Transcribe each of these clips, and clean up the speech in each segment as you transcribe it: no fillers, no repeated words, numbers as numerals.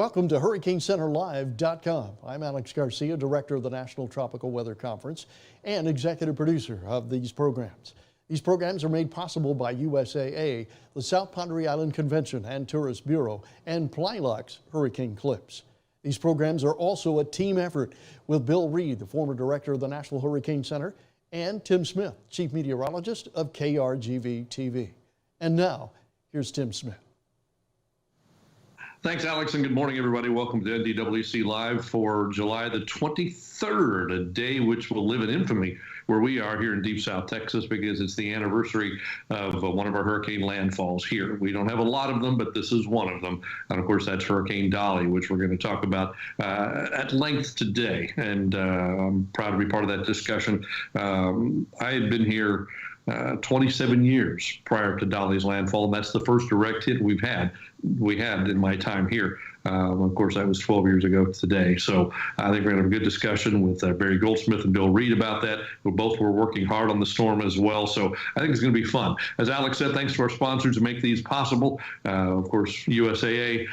Welcome to HurricaneCenterLive.com. I'm Alex Garcia, Director of the National Tropical Weather Conference and Executive Producer of these programs. These programs are made possible by USAA, the South Padre Island Convention and Tourist Bureau, and Plylock's Hurricane Clips. These programs are also a team effort with Bill Reed, the former Director of the National Hurricane Center, and Tim Smith, Chief Meteorologist of KRGV-TV. And now, here's Tim Smith. Thanks, Alex, and good morning, everybody. Welcome to NDWC Live for July the 23rd, a day which will live in infamy where we are here in Deep South Texas because it's the anniversary of one of our hurricane landfalls here. We don't have a lot of them, but this is one of them. And, of course, that's Hurricane Dolly, which we're going to talk about at length today. And I'm proud to be part of that discussion. I had been here 27 years prior to Dolly's landfall, and that's the first direct hit we had in my time here. Of course, that was 12 years ago today. So I think we're going to have a good discussion with Barry Goldsmith and Bill Reed about that. We both were working hard on the storm as well. So I think it's going to be fun. As Alex said, thanks to our sponsors who make these possible. Of course, USAA,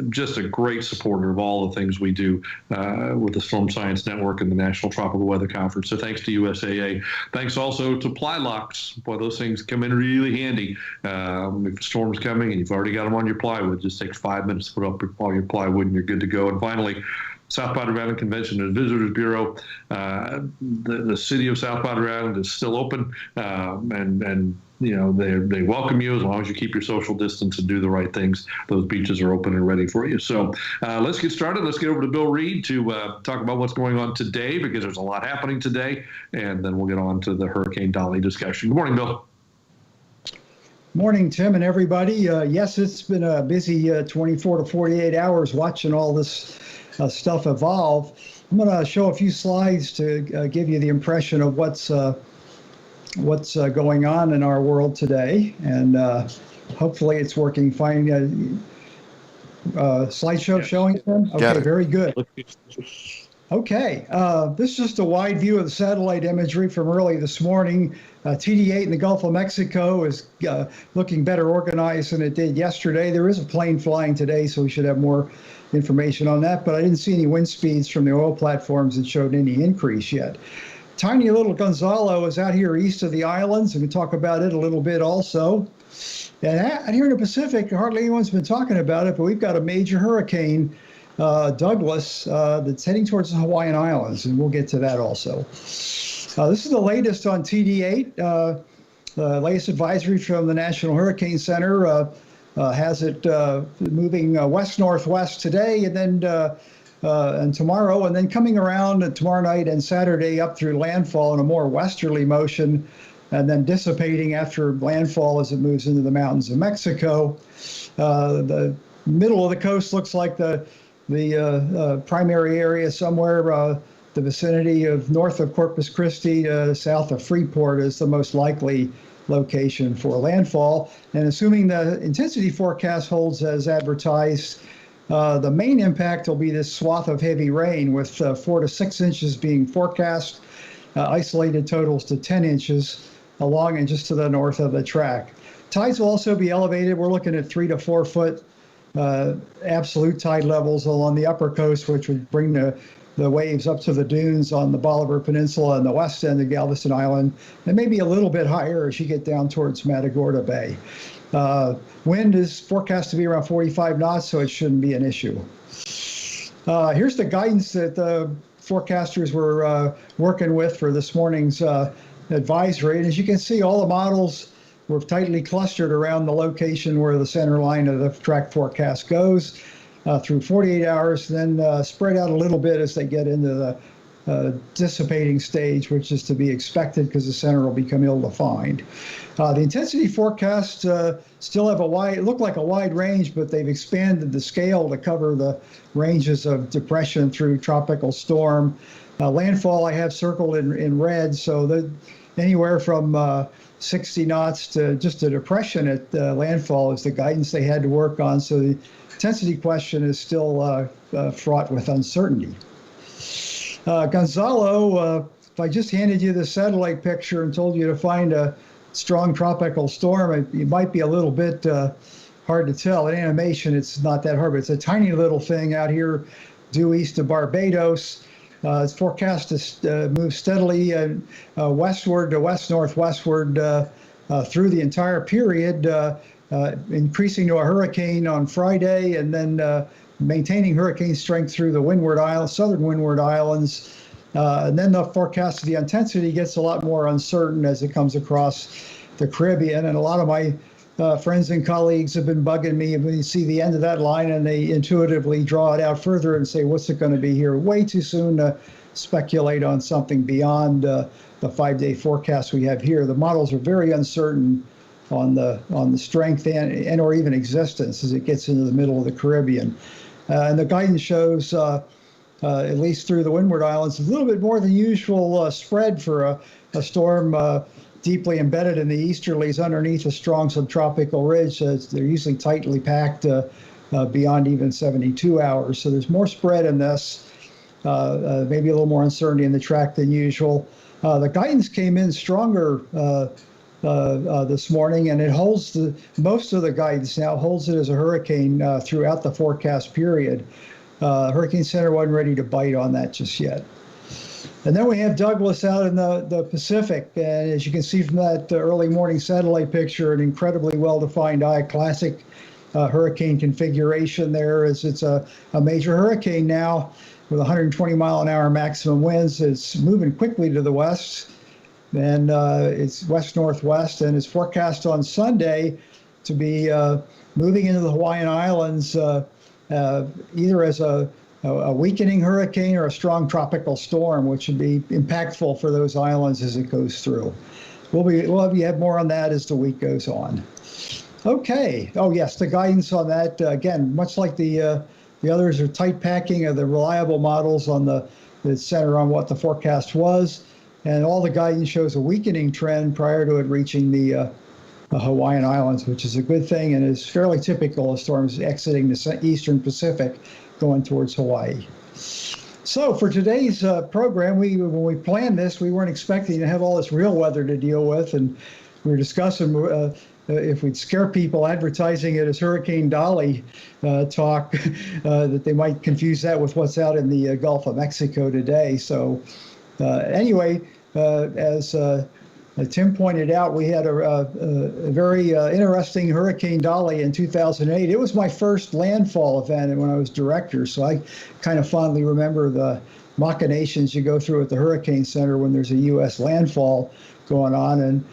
just a great supporter of all the things we do with the Storm Science Network and the National Tropical Weather Conference. So thanks to USAA. Thanks also to Plylocks. Boy, those things come in really handy. If a storm's coming and you've already got them on your plywood, it just takes 5 minutes to put up all your plywood and you're good to go. And finally, South Padre Island Convention and Visitors Bureau. The city of South Padre Island is still open, and you know they welcome you as long as you keep your social distance and do the right things. Those beaches are open and ready for you. So let's get started. Let's get over to Bill Reed to talk about what's going on today, because there's a lot happening today, and then we'll get on to the Hurricane Dolly discussion. Good morning, Bill. Morning, Tim and everybody. Yes, it's been a busy 24 to 48 hours watching all this stuff evolve. I'm going to show a few slides to give you the impression of what's going on in our world today, and hopefully it's working fine. Slideshow showing them? Okay, very good. Okay, this is just a wide view of the satellite imagery from early this morning. TD8 in the Gulf of Mexico is looking better organized than it did yesterday. There is a plane flying today, so we should have more information on that, but I didn't see any wind speeds from the oil platforms that showed any increase yet. Tiny little Gonzalo is out here east of the islands, and we talk about it a little bit also. And here in the Pacific, hardly anyone's been talking about it, but we've got a major hurricane, Douglas, that's heading towards the Hawaiian Islands, and we'll get to that also. This is the latest on TD8. The latest advisory from the National Hurricane Center has it moving west-northwest today, and then and tomorrow, and then coming around tomorrow night and Saturday up through landfall in a more westerly motion, and then dissipating after landfall as it moves into the mountains of Mexico. The middle of the coast looks like the primary area somewhere. The vicinity of north of Corpus Christi, south of Freeport is the most likely location for landfall. And assuming the intensity forecast holds as advertised, the main impact will be this swath of heavy rain with 4 to 6 inches being forecast, isolated totals to 10 inches along and just to the north of the track. Tides will also be elevated. We're looking at 3 to 4 foot absolute tide levels along the upper coast, which would bring the waves up to the dunes on the Bolivar Peninsula and the west end of Galveston Island, and maybe a little bit higher as you get down towards Matagorda Bay. Wind is forecast to be around 45 knots, so it shouldn't be an issue. Here's the guidance that the forecasters were working with for this morning's advisory. And as you can see, all the models were tightly clustered around the location where the center line of the track forecast goes. Through 48 hours, then spread out a little bit as they get into the dissipating stage, which is to be expected because the center will become ill-defined. The intensity forecast still have look like a wide range, but they've expanded the scale to cover the ranges of depression through tropical storm. Landfall I have circled in red, so anywhere from 60 knots to just a depression at landfall is the guidance they had to work on. So the intensity question is still fraught with uncertainty. Gonzalo, if I just handed you the satellite picture and told you to find a strong tropical storm, it might be a little bit hard to tell. In animation, it's not that hard, but it's a tiny little thing out here due east of Barbados. It's forecast to move steadily westward to west-northwestward through the entire period, increasing to a hurricane on Friday, and then maintaining hurricane strength through the southern Windward Islands. And then the forecast of the intensity gets a lot more uncertain as it comes across the Caribbean. And a lot of my friends and colleagues have been bugging me when you see the end of that line and they intuitively draw it out further and say, what's it going to be here? Way too soon to speculate on something beyond the 5-day forecast we have here. The models are very uncertain on the strength and or even existence as it gets into the middle of the Caribbean. And the guidance shows, at least through the Windward Islands, a little bit more than usual spread for a storm deeply embedded in the easterlies underneath a strong subtropical ridge. They're usually tightly packed beyond even 72 hours. So there's more spread in this, maybe a little more uncertainty in the track than usual. The guidance came in stronger this morning, and it holds most of the guidance now, holds it as a hurricane throughout the forecast period. HurricaneCenter wasn't ready to bite on that just yet. And then we have Douglas out in the Pacific, and as you can see from that early morning satellite picture, an incredibly well-defined classic hurricane configuration there. As it's a major hurricane now with 120 mile an hour maximum winds. It's moving quickly to the west, and it's west-northwest, and it's forecast on Sunday to be moving into the Hawaiian Islands either as a weakening hurricane or a strong tropical storm, which would be impactful for those islands as it goes through. We'll have more on that as the week goes on. Okay. Oh yes, the guidance on that again, much like the others, are tight packing of the reliable models on the center on what the forecast was, and all the guidance shows a weakening trend prior to it reaching the Hawaiian Islands, which is a good thing and is fairly typical of storms exiting the eastern Pacific going towards Hawaii. So for today's program, when we planned this, we weren't expecting to have all this real weather to deal with, and we were discussing if we'd scare people advertising it as Hurricane Dolly talk, that they might confuse that with what's out in the Gulf of Mexico today. So anyway, as Tim pointed out, we had a very interesting Hurricane Dolly in 2008. It was my first landfall event when I was director, so I kind of fondly remember the machinations you go through at the HurricaneCenter when there's a U.S. landfall going on. And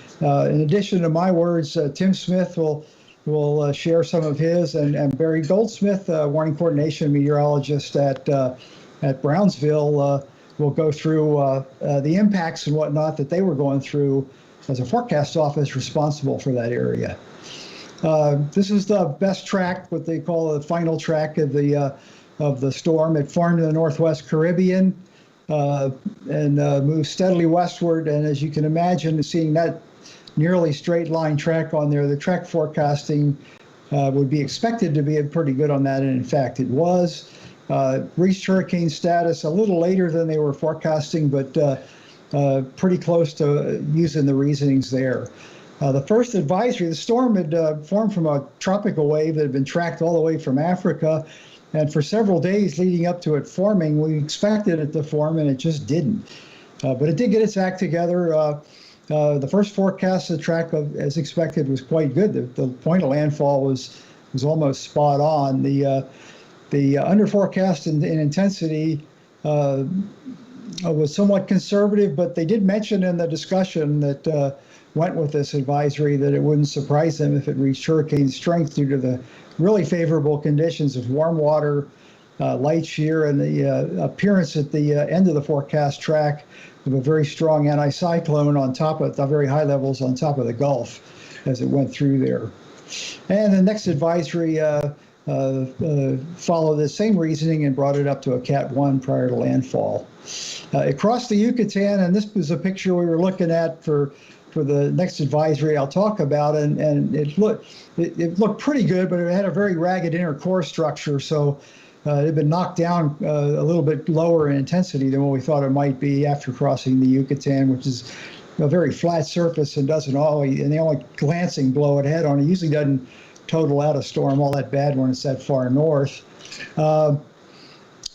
in addition to my words, Tim Smith will share some of his, and Barry Goldsmith, warning coordination meteorologist at Brownsville, will go through the impacts and whatnot that they were going through as a forecast office responsible for that area. This is the best track, what they call the final track of the storm. It formed in the Northwest Caribbean and moved steadily westward. And as you can imagine, seeing that nearly straight line track on there, the track forecasting would be expected to be pretty good on that. And in fact, it was. Reached hurricane status a little later than they were forecasting, but pretty close to using the reasonings there. The first advisory, the storm had formed from a tropical wave that had been tracked all the way from Africa, and for several days leading up to it forming, we expected it to form, and it just didn't. But it did get its act together. The first forecast of the track, as expected, was quite good. The point of landfall was almost spot on. The under forecast in intensity was somewhat conservative, but they did mention in the discussion that went with this advisory that it wouldn't surprise them if it reached hurricane strength due to the really favorable conditions of warm water, light shear, and the appearance at the end of the forecast track of a very strong anticyclone on top of the very high levels on top of the Gulf as it went through there. And the next advisory followed the same reasoning and brought it up to a Cat 1 prior to landfall. It crossed the Yucatan, and this was a picture we were looking at for the next advisory I'll talk about, and it looked pretty good, but it had a very ragged inner core structure, so it had been knocked down a little bit lower in intensity than what we thought it might be after crossing the Yucatan, which is a very flat surface and doesn't always, and the only glancing blow it had on it usually doesn't total out a storm all that bad when it's that far north.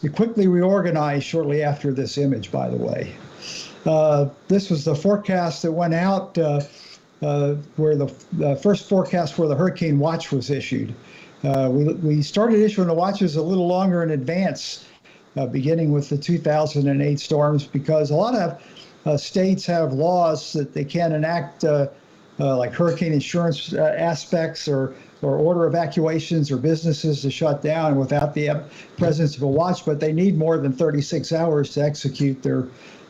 It quickly reorganized shortly after this image, by the way. This was the forecast that went out where the first forecast where the hurricane watch was issued. We started issuing the watches a little longer in advance, beginning with the 2008 storms, because a lot of states have laws that they can't enact like hurricane insurance aspects or order evacuations or businesses to shut down without the presence of a watch, but they need more than 36 hours to execute their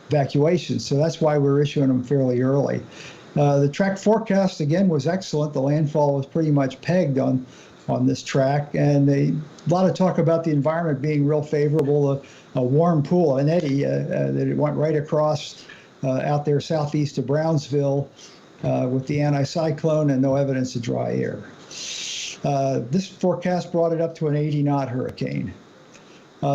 evacuations. So that's why we're issuing them fairly early. The track forecast, again, was excellent. The landfall was pretty much pegged on this track, and a lot of talk about the environment being real favorable, a warm pool, an eddy that it went right across out there southeast of Brownsville with the anticyclone and no evidence of dry air. This forecast brought it up to an 80-knot hurricane.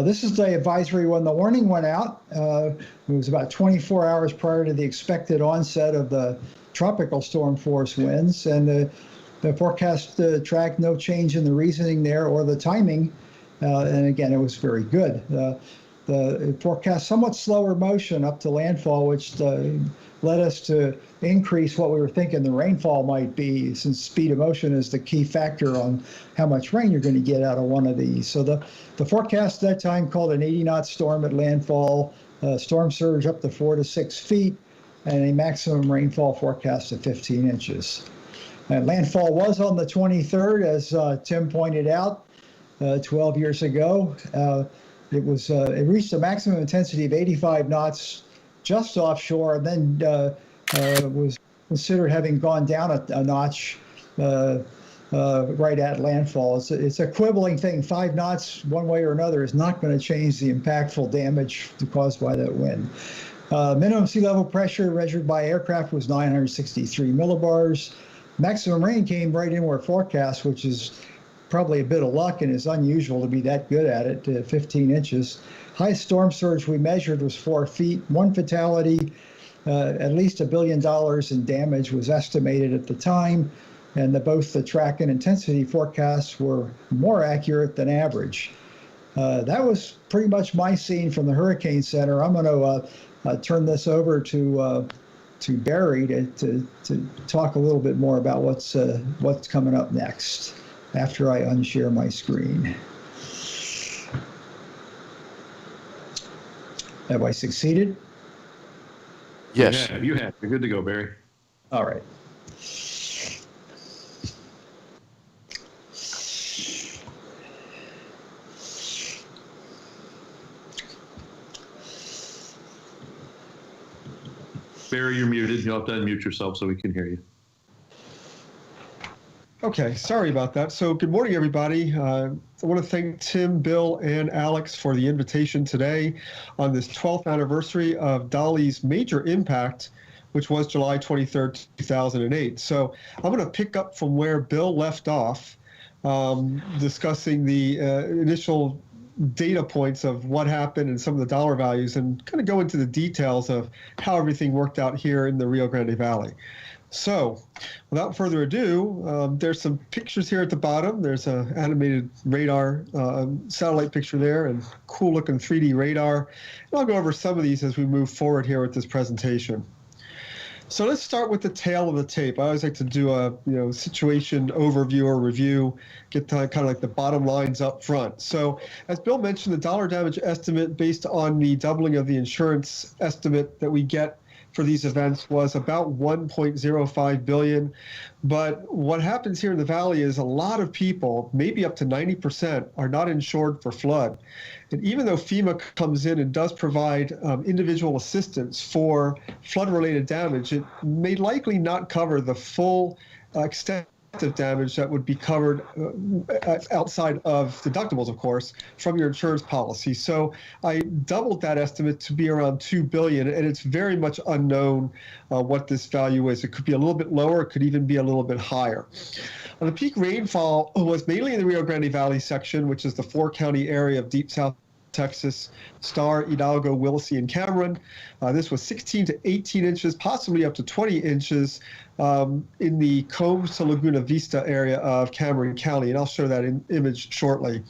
This is the advisory when the warning went out. It was about 24 hours prior to the expected onset of the tropical storm force winds, and the forecast tracked no change in the reasoning there or the timing, and again, it was very good. The forecast somewhat slower motion up to landfall, which led us to increase what we were thinking the rainfall might be, since speed of motion is the key factor on how much rain you're going to get out of one of these. So the forecast at that time called an 80-knot storm at landfall, storm surge up to 4 to 6 feet, and a maximum rainfall forecast of 15 inches. And landfall was on the 23rd, as Tim pointed out, 12 years ago. It reached a maximum intensity of 85 knots just offshore, and then was considered having gone down a notch right at landfall. It's a quibbling thing. 5 knots one way or another is not going to change the impactful damage caused by that wind. Minimum sea level pressure measured by aircraft was 963 millibars. Maximum rain came right in our forecast, which is probably a bit of luck and is unusual to be that good at it, 15 inches. Highest storm surge we measured was 4 feet, 1 fatality, at least $1 billion in damage was estimated at the time, and both the track and intensity forecasts were more accurate than average. That was pretty much my scene from the Hurricane Center. I'm going to turn this over to Barry to talk a little bit more about what's coming up next after I unshare my screen. Have I succeeded? Yes. You have. You're good to go, Barry. All right. Barry, you're muted. You'll have to unmute yourself so we can hear you. Okay, sorry about that. So good morning, everybody. I want to thank Tim, Bill, and Alex for the invitation today on this 12th anniversary of Dolly's major impact, which was July 23rd, 2008. So I'm going to pick up from where Bill left off, discussing the initial data points of what happened and some of the dollar values, and kind of go into the details of how everything worked out here in the Rio Grande Valley. So without further ado, there's some pictures here at the bottom. There's an animated radar satellite picture there and cool looking 3D radar. And I'll go over some of these as we move forward here with this presentation. So let's start with the tail of the tape. I always like to do a situation overview or review, get to kind of like the bottom lines up front. So as Bill mentioned, the dollar damage estimate based on the doubling of the insurance estimate that we get for these events was about $1.05 billion. But what happens here in the Valley is a lot of people, maybe up to 90%, are not insured for flood. And even though FEMA comes in and does provide individual assistance for flood-related damage, it may likely not cover the full extent of damage that would be covered outside of deductibles, of course, from your insurance policy. So I doubled that estimate to be around $2 billion, and it's very much unknown what this value is. It could be a little bit lower, it could even be a little bit higher. The peak rainfall was mainly in the Rio Grande Valley section, which is the 4-county area of Deep South Texas, Star, Hidalgo, Willacy, and Cameron. This was 16 to 18 inches, possibly up to 20 inches in the Combs to Laguna Vista area of Cameron County, and I'll show that image shortly.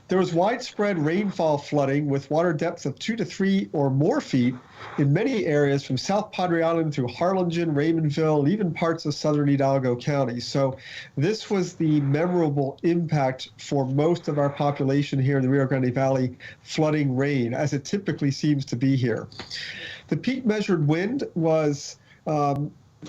There was widespread rainfall flooding with water depths of 2 to 3 or more feet in many areas from South Padre Island through Harlingen, Raymondville, and even parts of southern Hidalgo County. So this was the memorable impact for most of our population here in the Rio Grande Valley, flooding rain, as it typically seems to be here. The peak measured wind was,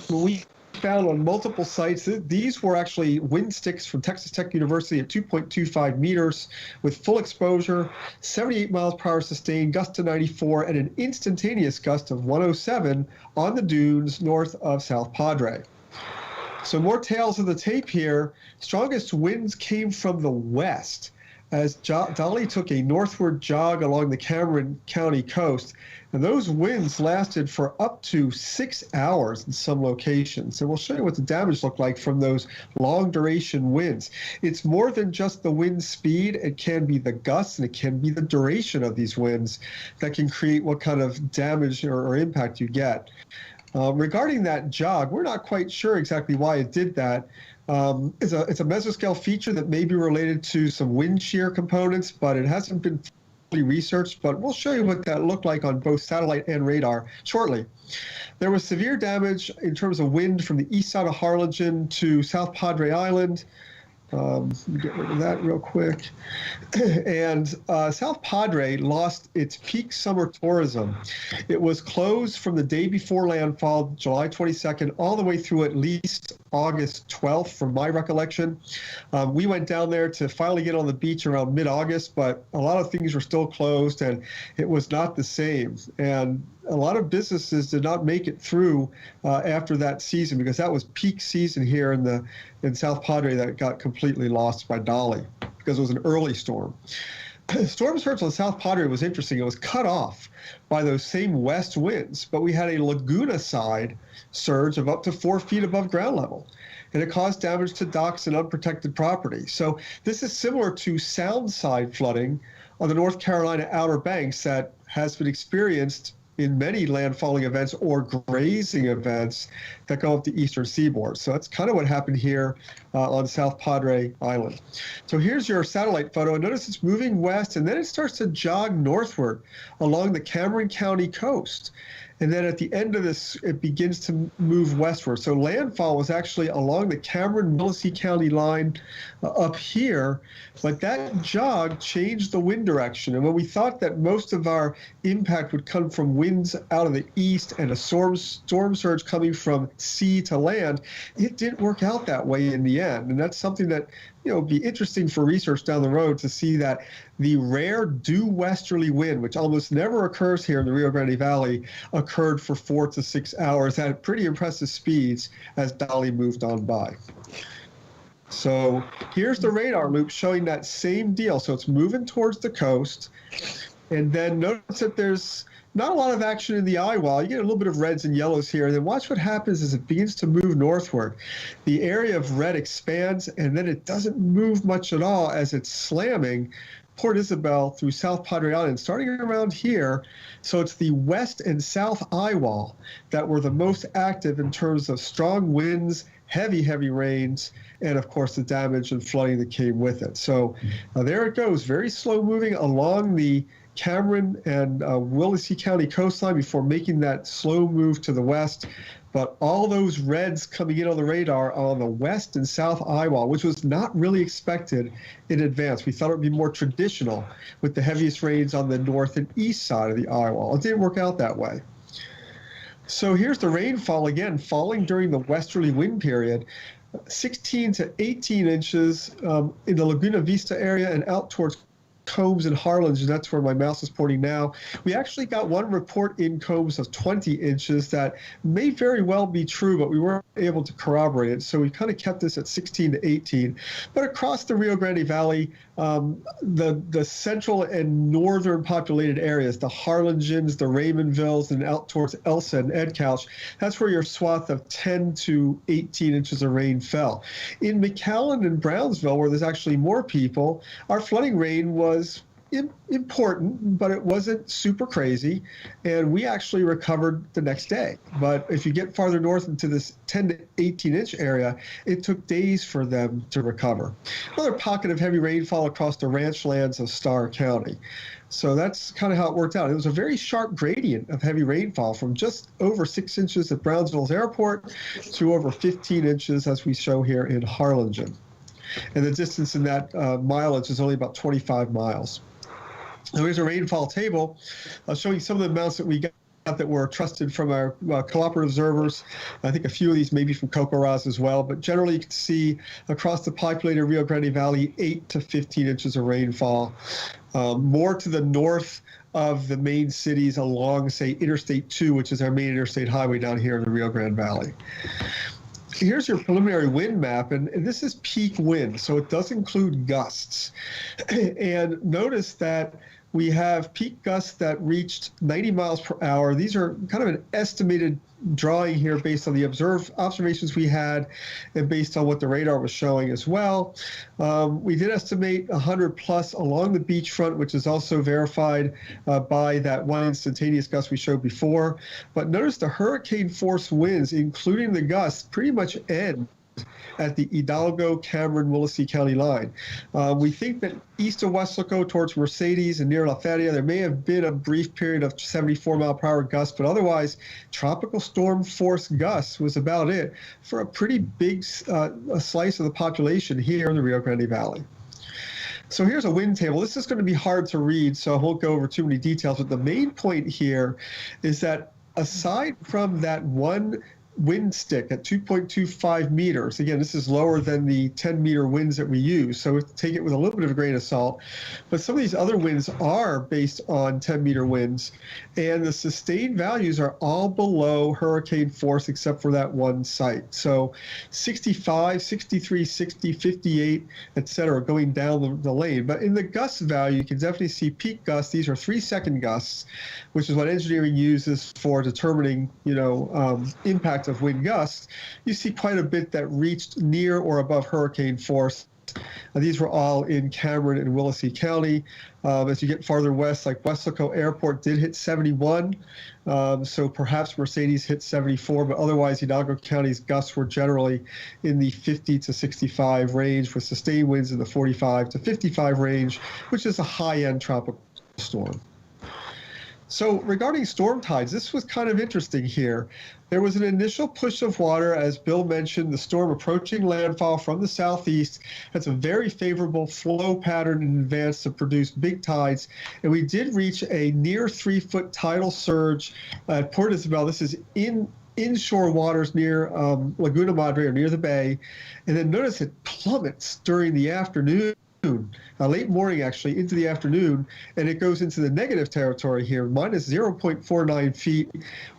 we found on multiple sites, these were actually wind sticks from Texas Tech University at 2.25 meters with full exposure, 78 miles per hour sustained, gust to 94, and an instantaneous gust of 107 on the dunes north of South Padre. So more tails of the tape here. Strongest winds came from the west as Dolly took a northward jog along the Cameron County coast. And those winds lasted for up to 6 hours in some locations. And we'll show you what the damage looked like from those long duration winds. It's more than just the wind speed. It can be the gusts and it can be the duration of these winds that can create what kind of damage or impact you get. Regarding that jog, we're not quite sure exactly why it did that. It's a mesoscale feature that may be related to some wind shear components, but it hasn't been researched, but we'll show you what that looked like on both satellite and radar shortly. There was severe damage in terms of wind from the east side of Harlingen to South Padre Island. Let me get rid of that real quick. And South Padre lost its peak summer tourism. It was closed from the day before landfall, July 22nd, all the way through at least August 12th, from my recollection. We went down there to finally get on the beach around mid-August, but a lot of things were still closed, and it was not the same. And a lot of businesses did not make it through after that season, because that was peak season here in South Padre that got completely lost by Dolly because it was an early storm. Storm surge on South Padre was interesting. It was cut off by those same west winds, but we had a Laguna side surge of up to 4 feet above ground level, and it caused damage to docks and unprotected property. So this is similar to sound side flooding on the North Carolina Outer Banks that has been experienced in many landfalling events or grazing events that go up the eastern seaboard. So that's kind of what happened here on South Padre Island. So here's your satellite photo. And notice it's moving west, and then it starts to jog northward along the Cameron County coast. And then at the end of this, it begins to move westward. So landfall was actually along the Cameron-Willacy County line up here, but that jog changed the wind direction. And when we thought that most of our impact would come from winds out of the east and a storm surge coming from sea to land, it didn't work out that way in the end. And that's something that, you know, be interesting for research down the road to see that the rare due westerly wind, which almost never occurs here in the Rio Grande Valley, occurred for 4 to 6 hours at pretty impressive speeds as Dolly moved on by. So here's the radar loop showing that same deal. So it's moving towards the coast. And then notice that there's not a lot of action in the eye wall. You get a little bit of reds and yellows here. And then watch what happens as it begins to move northward. The area of red expands, and then it doesn't move much at all as it's slamming Port Isabel through South Padre Island, starting around here. So it's the west and south eye wall that were the most active in terms of strong winds, heavy rains, and of course the damage and flooding that came with it. So there it goes, very slow moving along the Cameron and Willacy County coastline before making that slow move to the west. But all those reds coming in on the radar are on the west and south eye wall, which was not really expected in advance. We thought it would be more traditional with the heaviest rains on the north and east side of the eye wall. It didn't work out that way. So here's the rainfall again, falling during the westerly wind period. 16 to 18 inches in the Laguna Vista area and out towards Combs and Harlingen. That's where my mouse is pointing now. We actually got one report in Combs of 20 inches that may very well be true, but we weren't able to corroborate it. So we kind of kept this at 16 to 18. But across the Rio Grande Valley, the central and northern populated areas, the Harlingens, the Raymondvilles, and out towards Elsa and Edcouch, that's where your swath of 10 to 18 inches of rain fell. In McAllen and Brownsville, where there's actually more people, our flooding rain was important, but it wasn't super crazy. And we actually recovered the next day. But if you get farther north into this 10 to 18 inch area, it took days for them to recover. Another pocket of heavy rainfall across the ranch lands of Starr County. So that's kind of how it worked out. It was a very sharp gradient of heavy rainfall from just over 6 inches at Brownsville's airport to over 15 inches, as we show here in Harlingen. And the distance in that mileage is only about 25 miles. Now here's a rainfall table showing some of the amounts that we got that were trusted from our cooperative observers. I think a few of these may be from CocoRa's as well, but generally you can see across the populated Rio Grande Valley 8 to 15 inches of rainfall. More to the north of the main cities along, say, Interstate 2, which is our main interstate highway down here in the Rio Grande Valley. Here's your preliminary wind map, and this is peak wind, so it does include gusts. And notice that we have peak gusts that reached 90 miles per hour. These are kind of an estimated drawing here based on the observations we had and based on what the radar was showing as well. We did estimate 100 plus along the beachfront, which is also verified by that one instantaneous gust we showed before. But notice the hurricane force winds, including the gusts, pretty much end at the Hidalgo, Cameron, Willacy County line. We think that east of Weslaco towards Mercedes and near La Feria, there may have been a brief period of 74 mile per hour gusts, but otherwise tropical storm force gusts was about it for a pretty big slice of the population here in the Rio Grande Valley. So here's a wind table. This is going to be hard to read, so I won't go over too many details, but the main point here is that aside from that one wind stick at 2.25 meters. Again, this is lower than the 10-meter winds that we use, so take it with a little bit of a grain of salt. But some of these other winds are based on 10-meter winds, and the sustained values are all below hurricane force except for that one site. So 65, 63, 60, 58, etc., going down the lane. But in the gust value, you can definitely see peak gusts. These are 3-second gusts, which is what engineering uses for determining, impact of wind gusts. You see quite a bit that reached near or above hurricane force. These were all in Cameron and Willacy County. As you get farther west, like Weslaco Airport did hit 71, so perhaps Mercedes hit 74, but otherwise Hidalgo County's gusts were generally in the 50 to 65 range with sustained winds in the 45 to 55 range, which is a high-end tropical storm. So regarding storm tides, this was kind of interesting here. There was an initial push of water, as Bill mentioned, the storm approaching landfall from the southeast. That's a very favorable flow pattern in advance to produce big tides. And we did reach a near 3-foot tidal surge at Port Isabel. This is inshore waters near Laguna Madre, or near the bay. And then notice it plummets during the afternoon. Late morning actually into the afternoon, and it goes into the negative territory here, minus 0.49 feet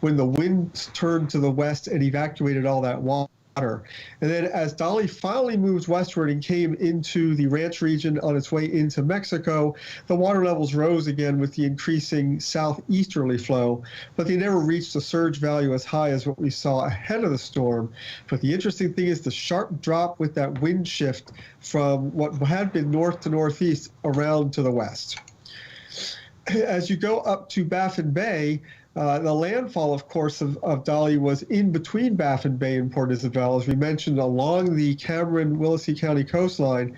when the winds turned to the west and evacuated all that water. And then as Dolly finally moved westward and came into the ranch region on its way into Mexico, the water levels rose again with the increasing southeasterly flow, but they never reached a surge value as high as what we saw ahead of the storm. But the interesting thing is the sharp drop with that wind shift from what had been north to northeast around to the west. As you go up to Baffin Bay, the landfall, of course, of Dolly was in between Baffin Bay and Port Isabel, as we mentioned, along the Cameron-Willacy County coastline.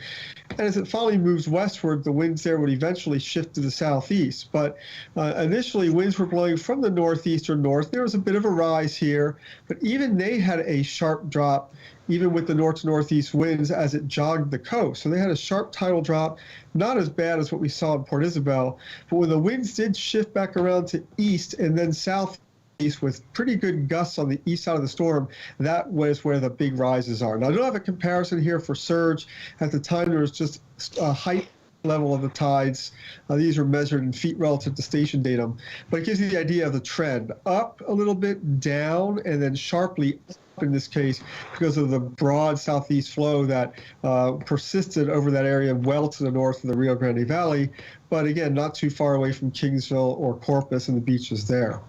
And as it finally moves westward, the winds there would eventually shift to the southeast. But initially, winds were blowing from the northeast or north. There was a bit of a rise here, but even they had a sharp drop, even with the north to northeast winds as it jogged the coast. So they had a sharp tidal drop, not as bad as what we saw in Port Isabel. But when the winds did shift back around to east and then southeast with pretty good gusts on the east side of the storm, that was where the big rises are. Now, I don't have a comparison here for surge. At the time, there was just a height level of the tides. These are measured in feet relative to station datum, but it gives you the idea of the trend. Up a little bit, down, and then sharply in this case because of the broad southeast flow that persisted over that area well to the north of the Rio Grande Valley, but again, not too far away from Kingsville or Corpus and the beaches there.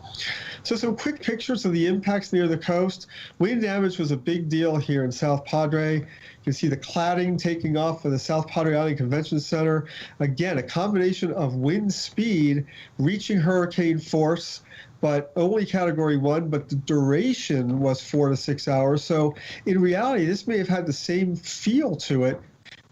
So some quick pictures of the impacts near the coast. Wind damage was a big deal here in South Padre. You can see the cladding taking off of the South Padre Island Convention Center. Again, a combination of wind speed reaching hurricane force, but only Category 1, but the duration was 4 to 6 hours. So in reality, this may have had the same feel to it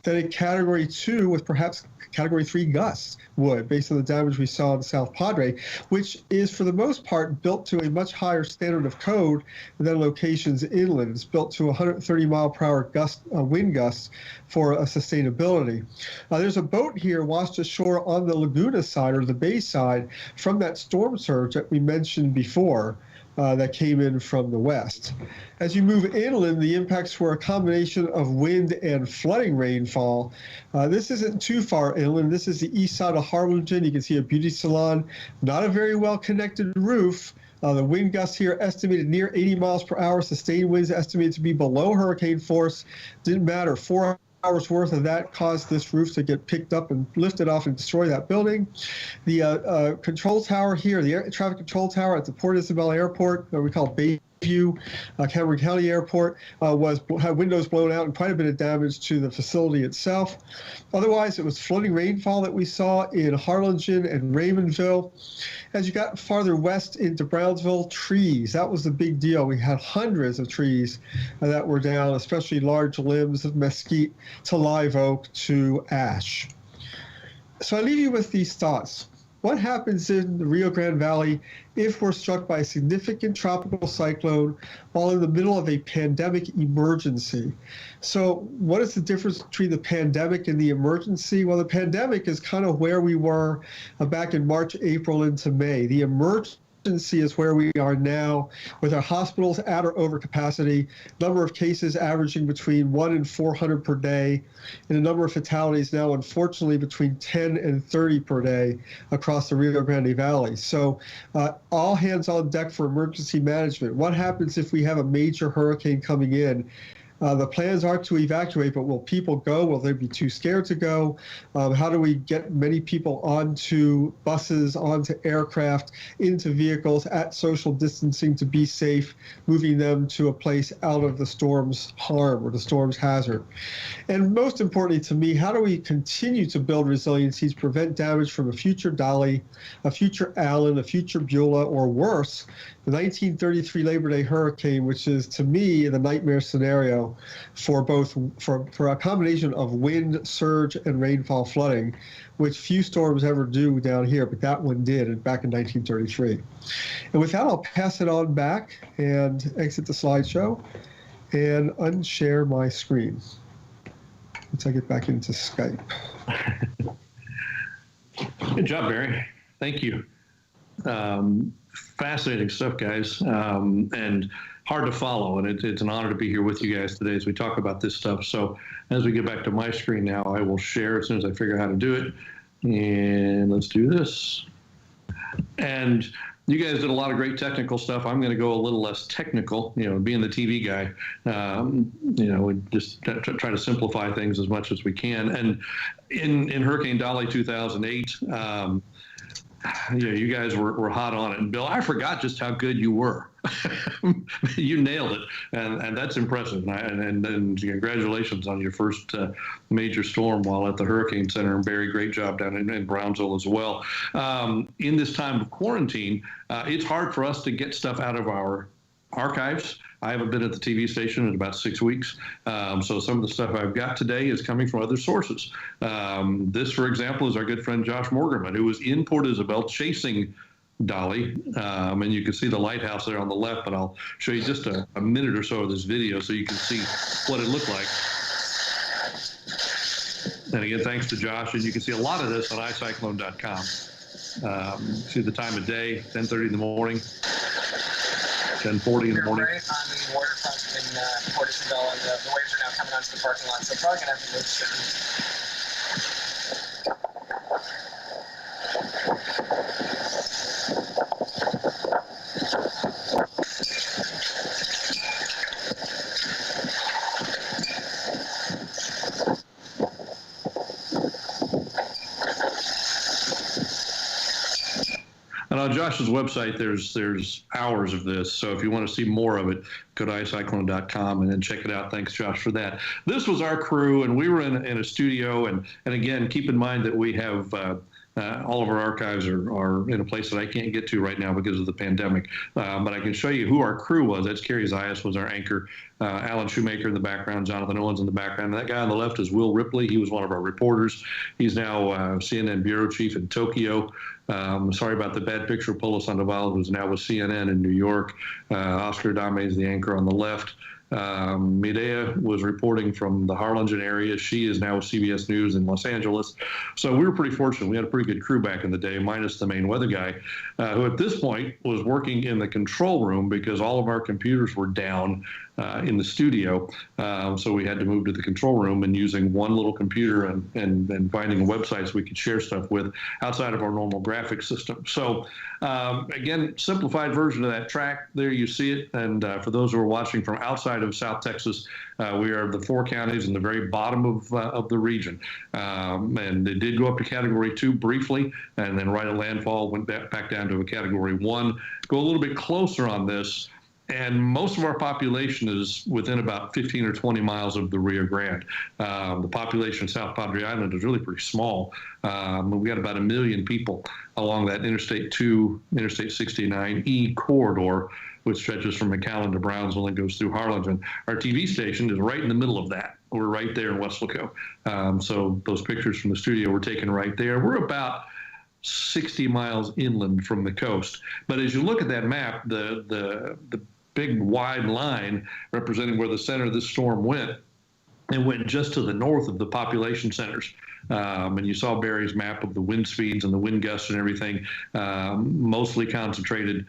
that a Category 2 with perhaps Category 3 gusts would, based on the damage we saw in the South Padre, which is for the most part built to a much higher standard of code than locations inland. It's built to 130 mile per hour wind gusts for sustainability. There's a boat here washed ashore on the Laguna side or the bay side from that storm surge that we mentioned before. That came in from the west. As you move inland, the impacts were a combination of wind and flooding rainfall. This isn't too far inland. This is the east side of Harlingen. You can see a beauty salon, not a very well-connected roof. The wind gusts here estimated near 80 miles per hour. Sustained winds estimated to be below hurricane force. Didn't matter. 4 hours worth of that caused this roof to get picked up and lifted off and destroy that building. The control tower here, the air traffic control tower at the Port Isabel Airport, we call Bayview, Cameron County Airport, had windows blown out and quite a bit of damage to the facility itself. Otherwise, it was flooding rainfall that we saw in Harlingen and Raymondville. As you got farther west into Brownsville, trees, that was the big deal. We had hundreds of trees that were down, especially large limbs of mesquite to live oak to ash. So I leave you with these thoughts. What happens in the Rio Grande Valley if we're struck by a significant tropical cyclone while in the middle of a pandemic emergency? So what is the difference between the pandemic and the emergency? Well, the pandemic is kind of where we were back in March, April into May. The emergency is where we are now with our hospitals at or over capacity, number of cases averaging between 1 and 400 per day, and a number of fatalities now, unfortunately, between 10 and 30 per day across the Rio Grande Valley. So all hands on deck for emergency management. What happens if we have a major hurricane coming in? The plans are to evacuate, but will people go? Will they be too scared to go? How do we get many people onto buses, onto aircraft, into vehicles at social distancing to be safe, moving them to a place out of the storm's harm or the storm's hazard? And most importantly to me, how do we continue to build resiliency to prevent damage from a future Dolly, a future Allen, a future Beulah, or worse, the 1933 Labor Day hurricane, which is to me the nightmare scenario for a combination of wind, surge, and rainfall flooding, which few storms ever do down here, but that one did back in 1933. And with that, I'll pass it on back and exit the slideshow and unshare my screen once I get back into Skype. Good job, Barry. Thank you. Fascinating stuff, guys, and hard to follow. And it's an honor to be here with you guys today as we talk about this stuff. So as we get back to my screen now, I will share as soon as I figure out how to do it. And let's do this. And you guys did a lot of great technical stuff. I'm going to go a little less technical, being the TV guy, we just try to simplify things as much as we can. And in Hurricane Dolly 2008, you guys were hot on it. And Bill, I forgot just how good you were. You nailed it. And that's impressive. And congratulations on your first major storm while at the HurricaneCenter. And Barry, great job down in Brownsville as well. In this time of quarantine, it's hard for us to get stuff out of our archives. I haven't been at the TV station in about 6 weeks. So some of the stuff I've got today is coming from other sources. This, for example, is our good friend Josh Morgerman, who was in Port Isabel chasing Dolly. And you can see the lighthouse there on the left, but I'll show you just a minute or so of this video so you can see what it looked like. And again, thanks to Josh. And you can see a lot of this on icyclone.com. See the time of day, 10:30 in the morning. 10:40 in the morning. Right on the waterfront in Port Isabel, and the waves are now coming onto the parking lot, so probably going to have to move soon. On Josh's website, there's hours of this. So if you want to see more of it, go to icyclone.com and then check it out. Thanks, Josh, for that. This was our crew, and we were in a studio. And again, keep in mind that we have all of our archives are in a place that I can't get to right now because of the pandemic. But I can show you who our crew was. That's Kerry Zayas was our anchor. Alan Shoemaker in the background, Jonathan Owens in the background. And that guy on the left is Will Ripley. He was one of our reporters. He's now CNN bureau chief in Tokyo. Sorry about the bad picture. Polo Sandoval, who's now with CNN in New York. Oscar Adame is the anchor on the left. Medea was reporting from the Harlingen area. She is now with CBS News in Los Angeles. So we were pretty fortunate. We had a pretty good crew back in the day, minus the main weather guy, who at this point was working in the control room because all of our computers were down in the studio. So we had to move to the control room and using one little computer and finding websites we could share stuff with outside of our normal graphics system. So again, simplified version of that track. There you see it. And for those who are watching from outside of South Texas, we are the 4 counties in the very bottom of the region. And it did go up to Category 2 briefly, and then right at landfall went back down to a Category 1. Go a little bit closer on this. And most of our population is within about 15 or 20 miles of the Rio Grande. The population of South Padre Island is really pretty small. We got about 1 million people along that Interstate 2, Interstate 69E corridor, which stretches from McAllen to Brownsville and goes through Harlingen. Our TV station is right in the middle of that. We're right there in Weslaco. So those pictures from the studio were taken right there. We're about 60 miles inland from the coast. But as you look at that map, the big wide line representing where the center of this storm went, it went just to the north of the population centers. And you saw Barry's map of the wind speeds and the wind gusts and everything, mostly concentrated,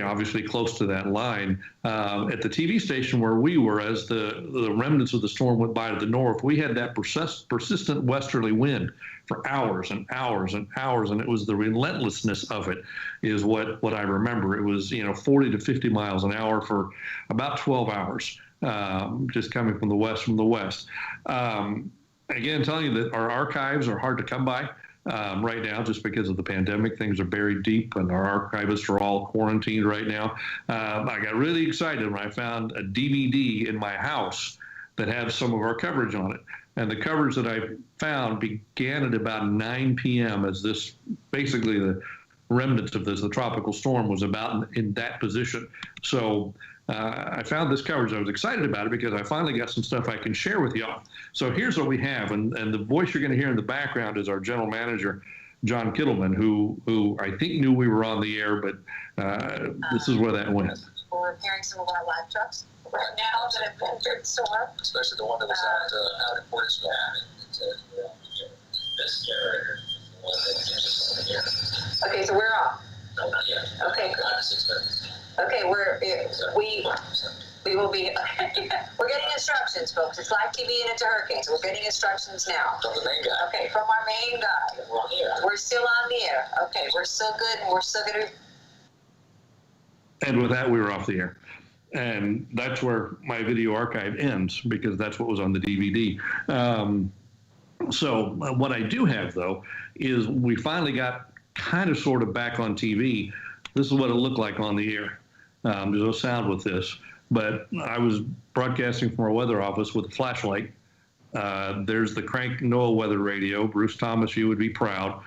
obviously close to that line. At the TV station where we were, as the remnants of the storm went by to the north, we had that persistent westerly wind for hours and hours and hours, and it was the relentlessness of it is what I remember. It was 40 to 50 miles an hour for about 12 hours, just coming from the west. Again, telling you that our archives are hard to come by right now just because of the pandemic. Things are buried deep, and our archivists are all quarantined right now. I got really excited when I found a DVD in my house that had some of our coverage on it. And the coverage that I found began at about 9 p.m. as this, basically the remnants of the tropical storm was about in that position. So I found this coverage. I was excited about it because I finally got some stuff I can share with y'all. So here's what we have. And the voice you're going to hear in the background is our general manager, John Kittleman, who I think knew we were on the air, but this is where that went. We're repairing some of our live trucks right now that have been through the storm. Especially the one that was out in Portisville. This generator. Okay, so we're off. No, not yet. Okay. 5 to 6 minutes. Okay, we will be, we're getting instructions, folks. It's live TV and it's a hurricane, so we're getting instructions now. From the main guy. Okay, from our main guy. We're on the air. We're still on the air. Okay, we're still good, and we're still going to. And with that, we were off the air. And that's where my video archive ends because that's what was on the DVD. So what I do have, though, is we finally got kind of sort of back on TV. This is what it looked like on the air. There's no sound with this, but I was broadcasting from our weather office with a flashlight. There's the Crank NOAA weather radio. Bruce Thomas, you would be proud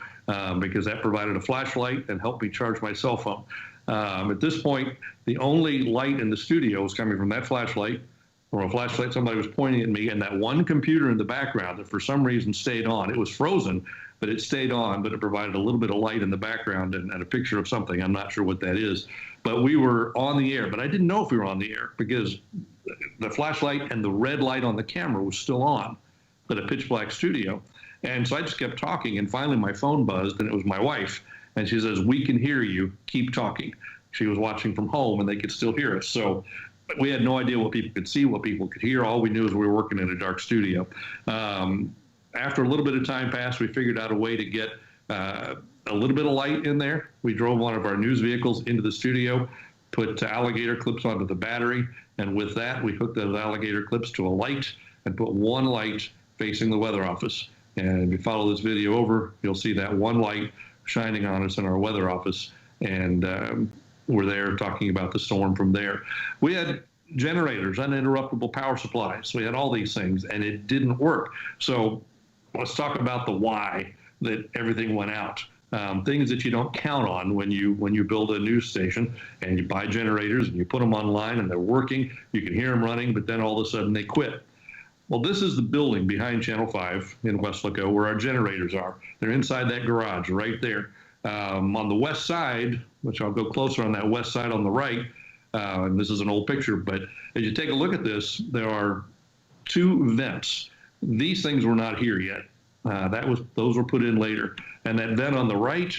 because that provided a flashlight and helped me charge my cell phone. At this point, the only light in the studio was coming from that flashlight. From a flashlight, somebody was pointing at me, and that one computer in the background that for some reason stayed on. It was frozen, but it stayed on, but it provided a little bit of light in the background and a picture of something. I'm not sure what that is. But we were on the air, but I didn't know if we were on the air because the flashlight and the red light on the camera was still on, but a pitch black studio. And so I just kept talking, and finally my phone buzzed, and it was my wife. And she says, "We can hear you. Keep talking." She was watching from home, and they could still hear us. So we had no idea what people could see, what people could hear. All we knew is we were working in a dark studio. After a little bit of time passed, we figured out a way to get a little bit of light in there. We drove one of our news vehicles into the studio, put alligator clips onto the battery, and with that, we hooked those alligator clips to a light and put one light facing the weather office. And if you follow this video over, you'll see that one light shining on us in our weather office. and were there talking about the storm from there. We had generators, uninterruptible power supplies. We had all these things, and it didn't work. So let's talk about the why that everything went out. Things that you don't count on when you build a news station and you buy generators and you put them online and they're working. You can hear them running, but then all of a sudden they quit. Well, this is the building behind Channel 5 in Weslaco where our generators are. They're inside that garage right there. On the west side, which I'll go closer on that west side on the right, and this is an old picture, but as you take a look at this, there are 2 vents. These things were not here yet. Those were put in later. And that vent on the right,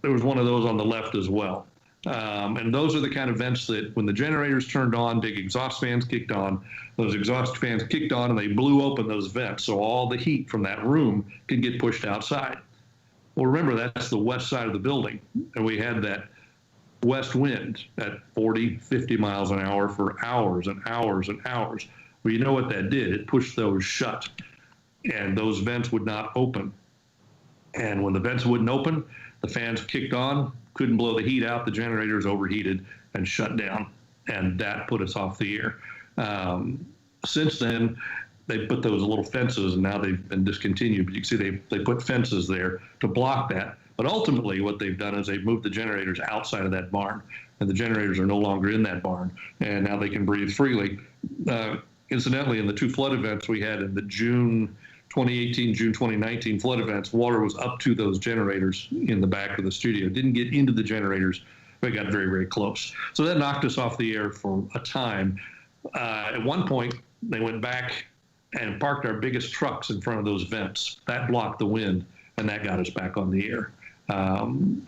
there was one of those on the left as well. And those are the kind of vents that when the generators turned on, big exhaust fans kicked on. Those exhaust fans kicked on and they blew open those vents. So all the heat from that room could get pushed outside. Well, remember, that's the west side of the building. And we had that west wind at 40, 50 miles an hour for hours and hours and hours. Well, you know what that did? It pushed those shut. And those vents would not open. And when the vents wouldn't open, the fans kicked on, couldn't blow the heat out, the generators overheated and shut down. And that put us off the air. Since then, they put those little fences, and now they've been discontinued. But you can see they put fences there to block that. But ultimately, what they've done is they've moved the generators outside of that barn. And the generators are no longer in that barn. And now they can breathe freely. Incidentally, in the 2 flood events we had in the June 2018, June 2019 flood events, water was up to those generators in the back of the studio. It didn't get into the generators, but it got very, very close. So that knocked us off the air for a time. At one point, they went back and parked our biggest trucks in front of those vents. That blocked the wind, and that got us back on the air.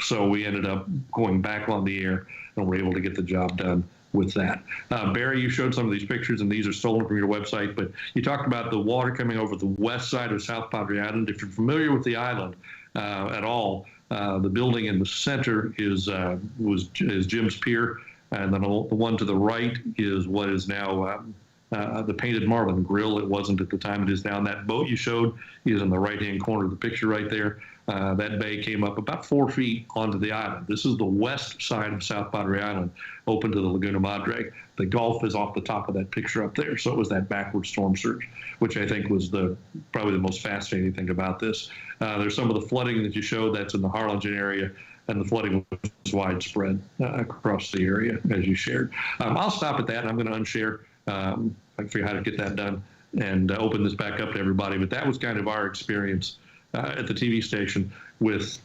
So we ended up going back on the air, and were able to get the job done with that. Barry, you showed some of these pictures, and these are stolen from your website, but you talked about the water coming over the west side of South Padre Island. If you're familiar with the island at all, the building in the center is Jim's Pier, and then the one to the right is what is now the Painted Marlin Grill. It wasn't at the time, it is now. And that boat you showed is in the right-hand corner of the picture right there. That bay came up about 4 feet onto the island. This is the west side of South Padre Island, open to the Laguna Madre. The Gulf is off the top of that picture up there. So it was that backward storm surge, which I think was probably the most fascinating thing about this. There's some of the flooding that you showed that's in the Harlingen area, and the flooding was widespread across the area, as you shared. I'll stop at that, and I'm going to unshare. I can figure out how to get that done and open this back up to everybody. But that was kind of our experience at the TV station with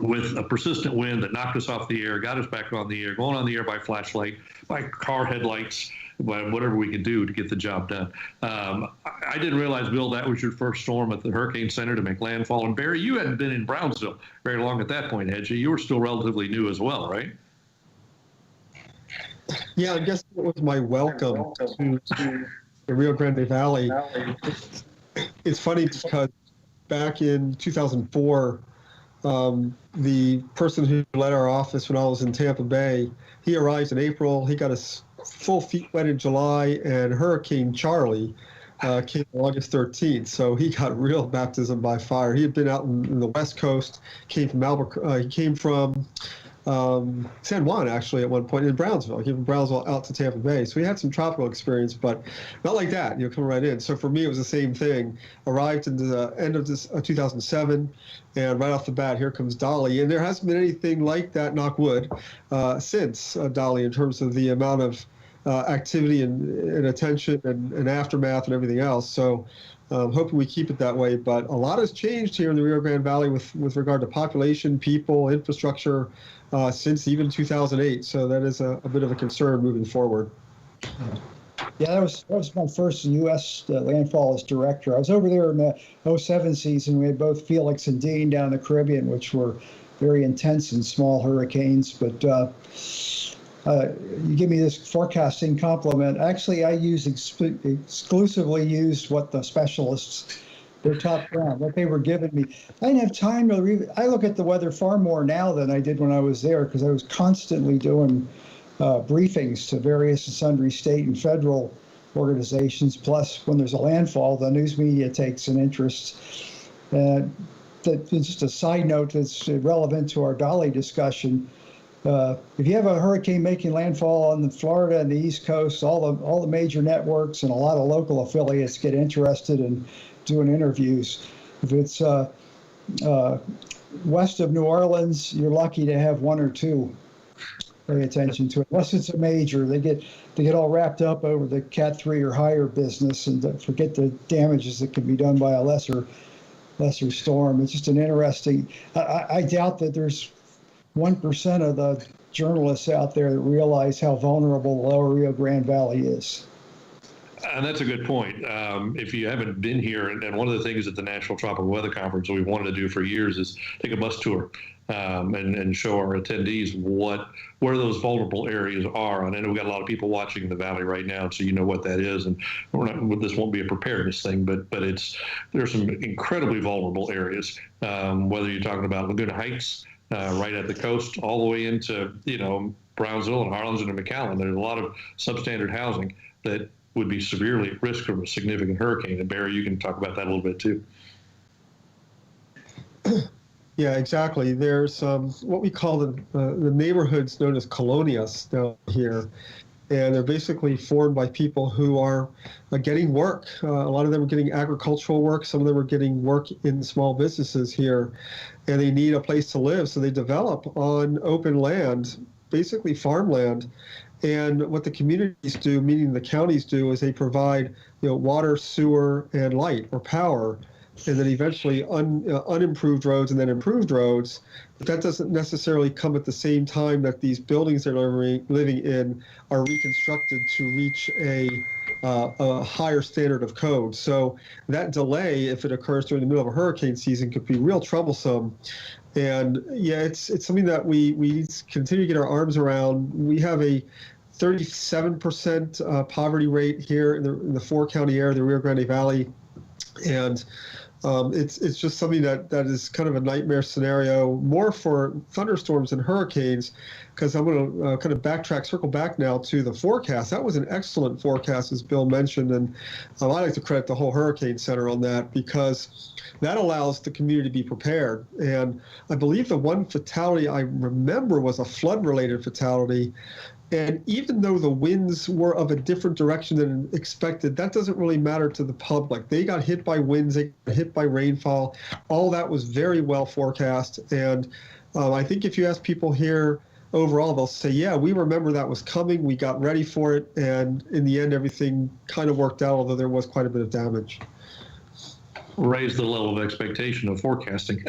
a persistent wind that knocked us off the air, got us back on the air, going on the air by flashlight, by car headlights, by whatever we could do to get the job done. I didn't realize, Bill, that was your first storm at the HurricaneCenter to make landfall. And Barry, you hadn't been in Brownsville very long at that point, had you? You were still relatively new as well, right? Yeah, I guess it was my welcome to the Rio Grande Valley. It's funny because back in 2004, the person who led our office when I was in Tampa Bay, he arrived in April. He got his full feet wet in July, and Hurricane Charlie came August 13th. So he got real baptism by fire. He had been out in the West Coast, came from San Juan, actually, at one point in Brownsville. He came from Brownsville out to Tampa Bay. So we had some tropical experience, but not like that, coming right in. So for me, it was the same thing. Arrived in the end of 2007, and right off the bat, here comes Dolly. And there hasn't been anything like that, knock wood, since Dolly, in terms of the amount of activity and attention and aftermath and everything else. So hoping we keep it that way. But a lot has changed here in the Rio Grande Valley with regard to population, people, infrastructure, since even 2008. So that is a bit of a concern moving forward. Yeah, that was my first U.S. landfall as director. I was over there in the 07 season. We had both Felix and Dean down in the Caribbean, which were very intense and small hurricanes. But you give me this forecasting compliment. Actually, I exclusively used what the specialists, their top down, what they were giving me. I didn't have time to I look at the weather far more now than I did when I was there, because I was constantly doing briefings to various and sundry state and federal organizations. Plus, when there's a landfall, the news media takes an interest. Just a side note that's relevant to our Dolly discussion. if you have a hurricane making landfall on the Florida and the East Coast, all the major networks and a lot of local affiliates get interested in doing interviews. If it's west of New Orleans, you're lucky to have one or two pay attention to it. Unless it's a major, they get all wrapped up over the Cat 3 or higher business and forget the damages that can be done by a lesser storm. It's just an interesting. I doubt that there's 1% of the journalists out there that realize how vulnerable the lower Rio Grande Valley is. And that's a good point. If you haven't been here, and one of the things at the National Tropical Weather Conference that we've wanted to do for years is take a bus tour and show our attendees where those vulnerable areas are. And I know we've got a lot of people watching the valley right now, so you know what that is. And this won't be a preparedness thing, but there's some incredibly vulnerable areas. Whether you're talking about Laguna Heights, right at the coast, all the way into Brownsville and Harlingen and McAllen. There's a lot of substandard housing that would be severely at risk from a significant hurricane. And Barry, you can talk about that a little bit too. Yeah, exactly. There's what we call the neighborhoods known as colonias down here. And they're basically formed by people who are getting work. A lot of them are getting agricultural work. Some of them are getting work in small businesses here. And they need a place to live. So they develop on open land, basically farmland. And what the communities do, meaning the counties do, is they provide water, sewer, and light or power. And then eventually unimproved roads and then improved roads. But that doesn't necessarily come at the same time that these buildings they're living in are reconstructed to reach a higher standard of code. So that delay, if it occurs during the middle of a hurricane season, could be real troublesome. And yeah, it's something that we continue to get our arms around. We have a 37% poverty rate here in the 4-county area, the Rio Grande Valley. And it's just something that is kind of a nightmare scenario, more for thunderstorms and hurricanes, because I'm going to kind of circle back now to the forecast. That was an excellent forecast, as Bill mentioned, and I like to credit the whole HurricaneCenter on that, because that allows the community to be prepared. And I believe the one fatality I remember was a flood-related fatality. And even though the winds were of a different direction than expected, that doesn't really matter to the public. They got hit by winds, they got hit by rainfall. All that was very well forecast. And I think if you ask people here overall, they'll say, yeah, we remember that was coming. We got ready for it. And in the end, everything kind of worked out, although there was quite a bit of damage. Raise the level of expectation of forecasting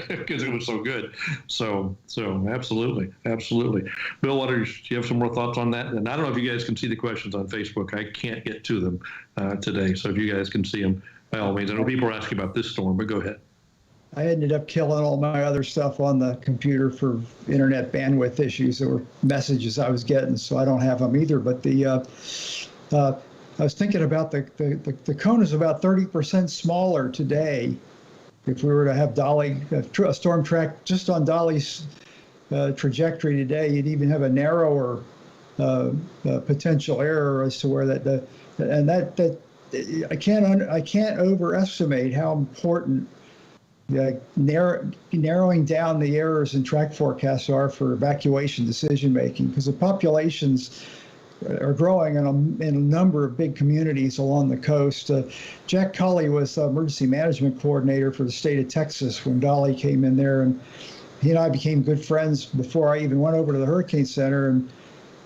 because it was so good. So absolutely. Bill, do you have some more thoughts on that? And I don't know if you guys can see the questions on Facebook. I can't get to them today. So if you guys can see them, by all means. I know people are asking about this storm, but go ahead. I ended up killing all my other stuff on the computer for internet bandwidth issues. There were messages I was getting, so I don't have them either. But I was thinking about the cone is about 30% smaller today. If we were to have Dolly, a storm track just on Dolly's trajectory today, you'd even have a narrower potential error as to where I can't overestimate how important narrowing down the errors in track forecasts are for evacuation decision making, because the populations are growing in a number of big communities along the coast. Jack Colley was emergency management coordinator for the state of Texas when Dolly came in there, and he and I became good friends before I even went over to the HurricaneCenter.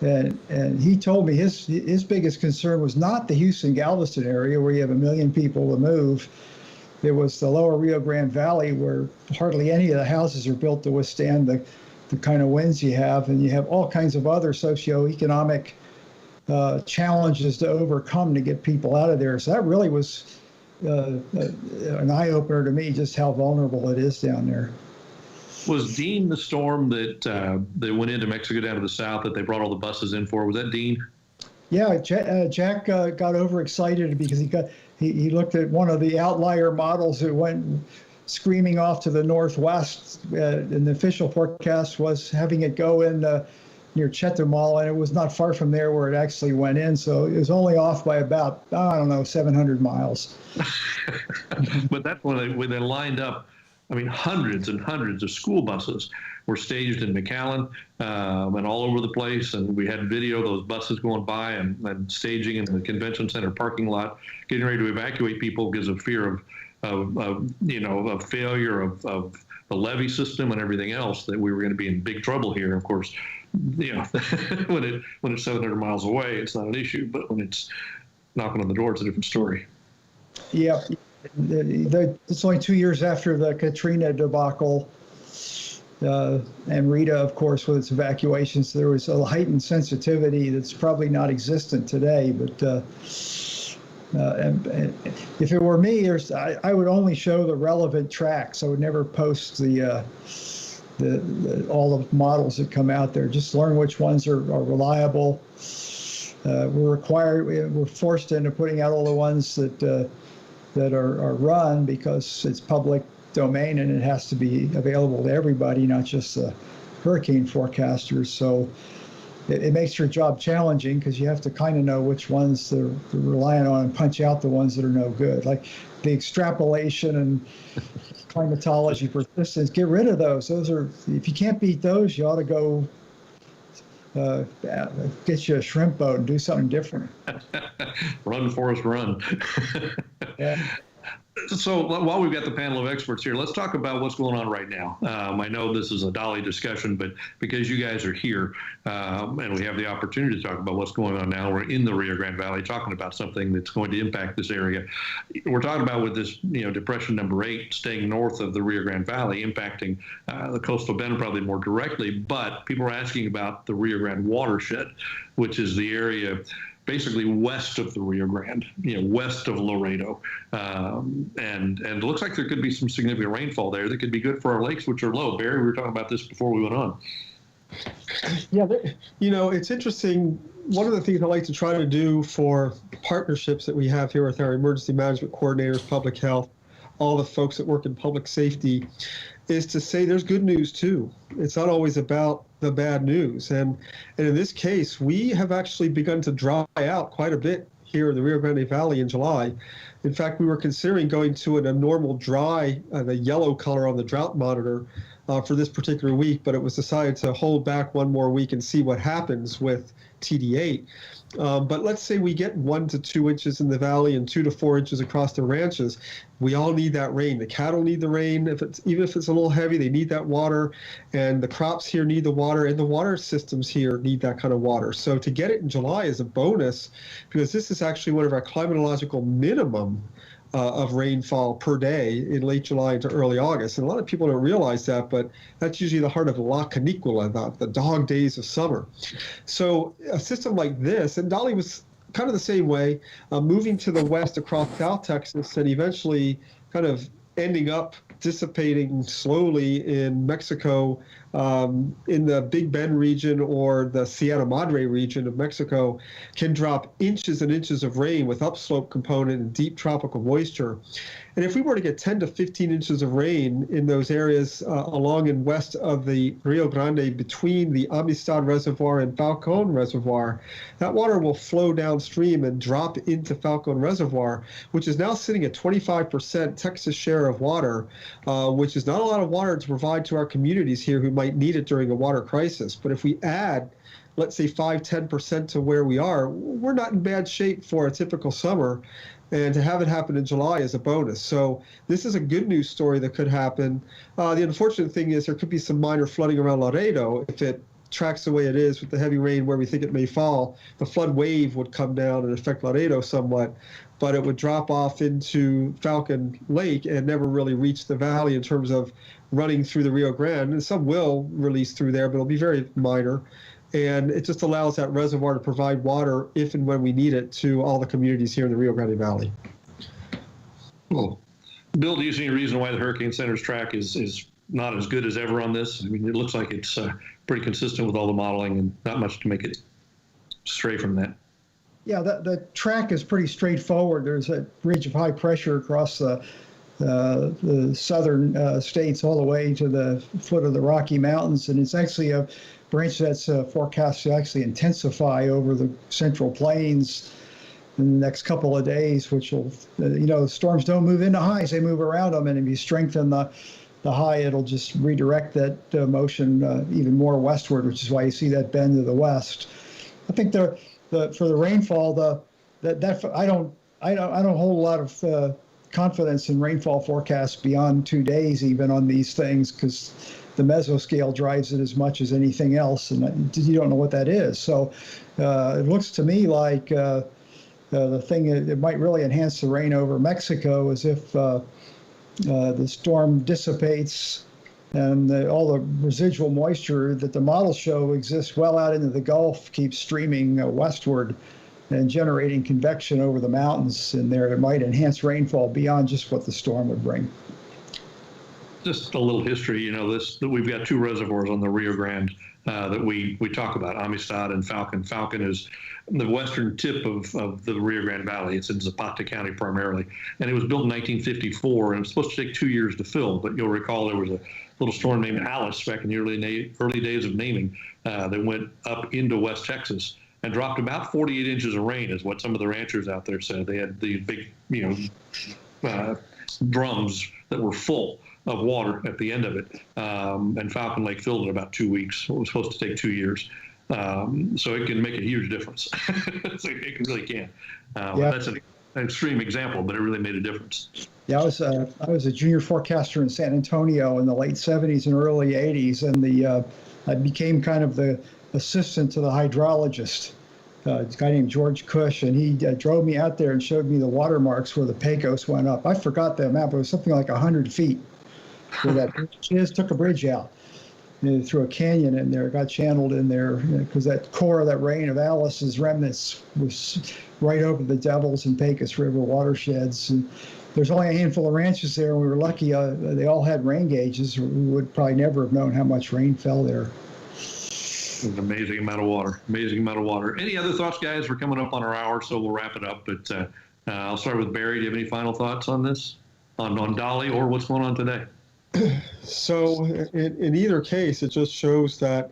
And he told me his biggest concern was not the Houston-Galveston area where you have 1 million people to move. It was the lower Rio Grande Valley where hardly any of the houses are built to withstand the kind of winds you have, and you have all kinds of other socioeconomic challenges to overcome to get people out of there. So that really was an eye-opener to me, just how vulnerable it is down there. Was Dean the storm that went into Mexico down to the south that they brought all the buses in for? Was that Dean? Yeah, Jack got overexcited because he looked at one of the outlier models that went screaming off to the northwest, and the official forecast was having it go in near Chetumal, and it was not far from there where it actually went in. So it was only off by about, 700 miles. But that's when they lined up, hundreds and hundreds of school buses were staged in McAllen and all over the place. And we had video of those buses going by and staging in the convention center parking lot, getting ready to evacuate people because of fear of failure of the levee system and everything else, that we were going to be in big trouble here. Of course, when it's 700 miles away, it's not an issue, but when it's knocking on the door, it's a different story. Yeah, it's only 2 years after the Katrina debacle, and Rita, of course, with its evacuations. There was a heightened sensitivity that's probably not existent today, but and if it were me, I would only show the relevant tracks. I would never post all the models that come out there. Just learn which ones are reliable. We're forced into putting out all the ones that are run because it's public domain and it has to be available to everybody, not just the hurricane forecasters. So it makes your job challenging because you have to kind of know which ones they're relying on and punch out the ones that are no good. Like the extrapolation and climatology persistence, get rid of those. Those are, if you can't beat those, you ought to go get you a shrimp boat and do something different. Run, Forrest, run. Yeah. So while we've got the panel of experts here, let's talk about what's going on right now. I know this is a Dolly discussion, but because you guys are here and we have the opportunity to talk about what's going on now, we're in the Rio Grande Valley talking about something that's going to impact this area. We're talking about with this, depression number 8 staying north of the Rio Grande Valley, impacting the coastal bend probably more directly. But people are asking about the Rio Grande watershed, which is the area basically west of the Rio Grande, west of Laredo. And it looks like there could be some significant rainfall there that could be good for our lakes, which are low. Barry, we were talking about this before we went on. Yeah, it's interesting. One of the things I like to try to do for partnerships that we have here with our emergency management coordinators, public health, all the folks that work in public safety, is to say there's good news too. It's not always about the bad news. And in this case, we have actually begun to dry out quite a bit here in the Rio Grande Valley in July. In fact, we were considering going to an abnormal dry, the yellow color on the drought monitor for this particular week, but it was decided to hold back one more week and see what happens with TD8. But let's say we get 1 to 2 inches in the valley and 2 to 4 inches across the ranches. We all need that rain. The cattle need the rain. Even if it's a little heavy, they need that water. And the crops here need the water, and the water systems here need that kind of water. So to get it in July is a bonus, because this is actually one of our climatological minimum of rainfall per day in late July into early August. And a lot of people don't realize that, but that's usually the heart of La Canicula, the dog days of summer. So a system like this, and Dolly was kind of the same way, moving to the west across South Texas and eventually kind of ending up dissipating slowly in Mexico, in the Big Bend region or the Sierra Madre region of Mexico, can drop inches and inches of rain with upslope component and deep tropical moisture. And if we were to get 10 to 15 inches of rain in those areas along and west of the Rio Grande between the Amistad Reservoir and Falcon Reservoir, that water will flow downstream and drop into Falcon Reservoir, which is now sitting at 25% Texas share of water, which is not a lot of water to provide to our communities here who might need it during a water crisis. But if we add, let's say 5–10% to where we are, we're not in bad shape for a typical summer. And to have it happen in July is a bonus. So this is a good news story that could happen. The unfortunate thing is there could be some minor flooding around Laredo. If it tracks the way it is with the heavy rain where we think it may fall, the flood wave would come down and affect Laredo somewhat, but it would drop off into Falcon Lake and never really reach the valley in terms of running through the Rio Grande. And some will release through there, but it'll be very minor. And it just allows that reservoir to provide water if and when we need it to all the communities here in the Rio Grande Valley. Well, Bill, do you see any reason why the Hurricane Center's track is not as good as ever on this? I mean, it looks like it's pretty consistent with all the modeling and not much to make it stray from that. Yeah, the track is pretty straightforward. There's a ridge of high pressure across the southern states all the way to the foot of the Rocky Mountains, and it's actually a branch that's forecast to actually intensify over the Central Plains in the next couple of days, which will, the storms don't move into highs, they move around them, and if you strengthen the the high, it'll just redirect that motion even more westward, which is why you see that bend to the west. I think for the rainfall, I don't hold a lot of confidence in rainfall forecasts beyond 2 days even on these things, because the mesoscale drives it as much as anything else, and you don't know what that is. So it looks to me like the thing that might really enhance the rain over Mexico is if the storm dissipates and all the residual moisture that the models show exists well out into the Gulf keeps streaming westward and generating convection over the mountains in there. It might enhance rainfall beyond just what the storm would bring. Just a little history, we've got 2 reservoirs on the Rio Grande that we talk about, Amistad and Falcon. Falcon is the western tip of the Rio Grande Valley. It's in Zapata County primarily. And it was built in 1954, and it was supposed to take 2 years to fill. But you'll recall there was a little storm named Alice back in the early days of naming that went up into West Texas and dropped about 48 inches of rain, is what some of the ranchers out there said. They had the big, drums that were full of water at the end of it. And Falcon Lake filled in about 2 weeks. It was supposed to take 2 years. So it can make a huge difference. So it really can. That's an extreme example, but it really made a difference. Yeah, I was a junior forecaster in San Antonio in the late 70s and early 80s, and I became kind of the assistant to the hydrologist, a guy named George Cush, and he drove me out there and showed me the watermarks where the Pecos went up. I forgot the amount, but it was something like 100 feet where that bridge is. Took a bridge out through a canyon in there, got channeled in there, because that core of that rain of Alice's remnants was right over the Devils and Pecos River watersheds. And there's only a handful of ranches there, and we were lucky they all had rain gauges. We would probably never have known how much rain fell there. An amazing amount of water. Amazing amount of water. Any other thoughts, guys? We're coming up on our hour, so we'll wrap it up. But I'll start with Barry. Do you have any final thoughts on this, on Dolly, or what's going on today? So in either case, it just shows that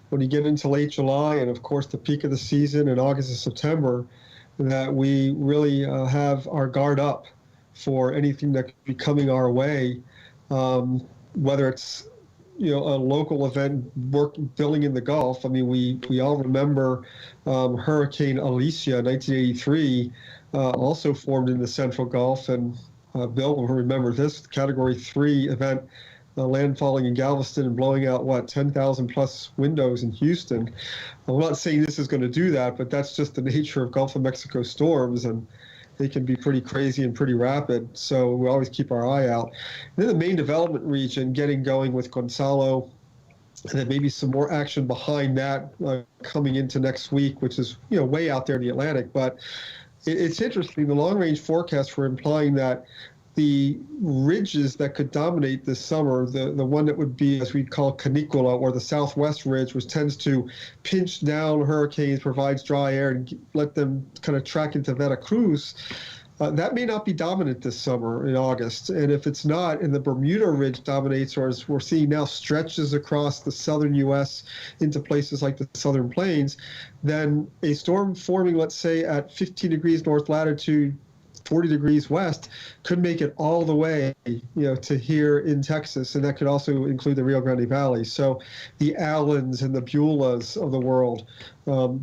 when you get into late July and, of course, the peak of the season in August and September, that we really have our guard up for anything that could be coming our way, whether it's a local event building in the Gulf. I mean, we all remember Hurricane Alicia in 1983, also formed in the Central Gulf, and Bill will remember this Category 3 event landfalling in Galveston and blowing out 10,000 plus windows in Houston. I'm not saying this is going to do that, but that's just the nature of Gulf of Mexico storms, and they can be pretty crazy and pretty rapid, so we always keep our eye out. And then the main development region getting going with Gonzalo, and then maybe some more action behind that coming into next week, which is way out there in the Atlantic. But it's interesting, the long-range forecasts were implying that the ridges that could dominate this summer, the one that would be, as we call canicula, or the southwest ridge, which tends to pinch down hurricanes, provides dry air, and let them kind of track into Veracruz, that may not be dominant this summer in August. And if it's not, and the Bermuda Ridge dominates, or as we're seeing now, stretches across the southern U.S. into places like the Southern Plains, then a storm forming, let's say, at 15 degrees north latitude, 40 degrees west, could make it all the way, to here in Texas, and that could also include the Rio Grande Valley. So the Allens and the Beulahs of the world.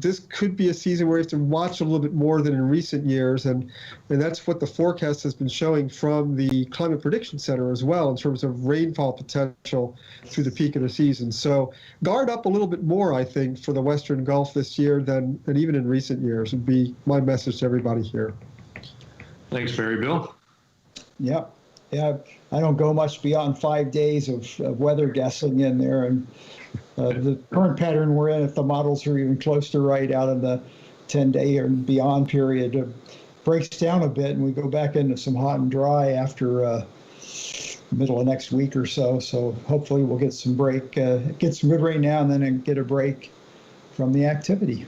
This could be a season where you have to watch a little bit more than in recent years, and that's what the forecast has been showing from the Climate Prediction Center as well, in terms of rainfall potential through the peak of the season. So guard up a little bit more, I think, for the Western Gulf this year than even in recent years, would be my message to everybody here. Thanks, Barry. Bill? Yeah, I don't go much beyond 5 days of weather guessing in there, and the current pattern we're in, if the models are even close to right out in the 10-day or beyond period, breaks down a bit, and we go back into some hot and dry after middle of next week or so. So hopefully we'll get some get some good rain now, and then get a break from the activity.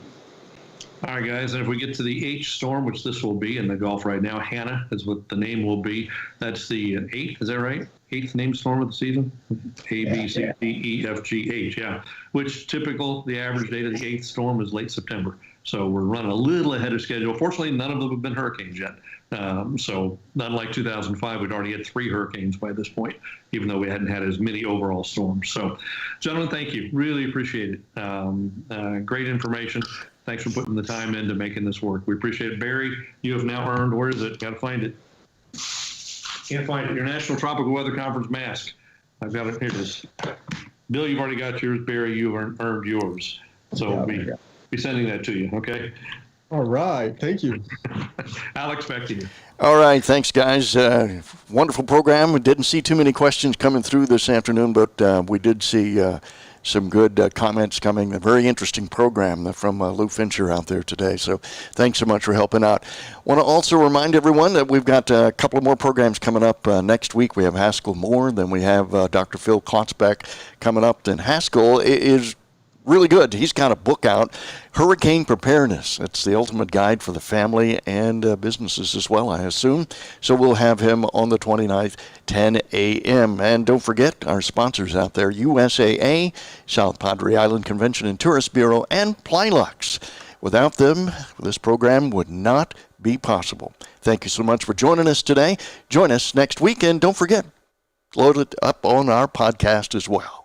All right, guys, and if we get to the H storm, which this will be in the Gulf right now, Hannah is what the name will be. That's the 8th, is that right? eighth named storm of the season. A, B, C, D, E, F, G, H. Yeah, which typical, the average date of the eighth storm is late September. So we're running a little ahead of schedule. Fortunately, none of them have been hurricanes yet. So unlike 2005, we'd already had 3 hurricanes by this point, even though we hadn't had as many overall storms. So, gentlemen, thank you. Really appreciate it. Great information. Thanks for putting the time into making this work. We appreciate it. Barry, you have now earned, where is it? Got to find it. Can't find it. Your National Tropical Weather Conference mask. I've got it. Here it is. Bill, you've already got yours. Barry, you've earned yours. So we'll be sending that to you, okay? All right. Thank you. Alex, back to you. All right. Thanks, guys. Wonderful program. We didn't see too many questions coming through this afternoon, but we did see some good comments coming. A very interesting program from Lou Fincher out there today. So thanks so much for helping out. Want to also remind everyone that we've got a couple of more programs coming up next week. We have Haskell Moore. Then we have Dr. Phil Klotzbeck coming up. And Haskell is really good. He's got a book out, Hurricane Preparedness. It's the ultimate guide for the family and businesses as well, I assume. So we'll have him on the 29th, 10 a.m. And don't forget our sponsors out there, USAA, South Padre Island Convention and Tourist Bureau, and Plylux. Without them, this program would not be possible. Thank you so much for joining us today. Join us next week, and don't forget, load it up on our podcast as well.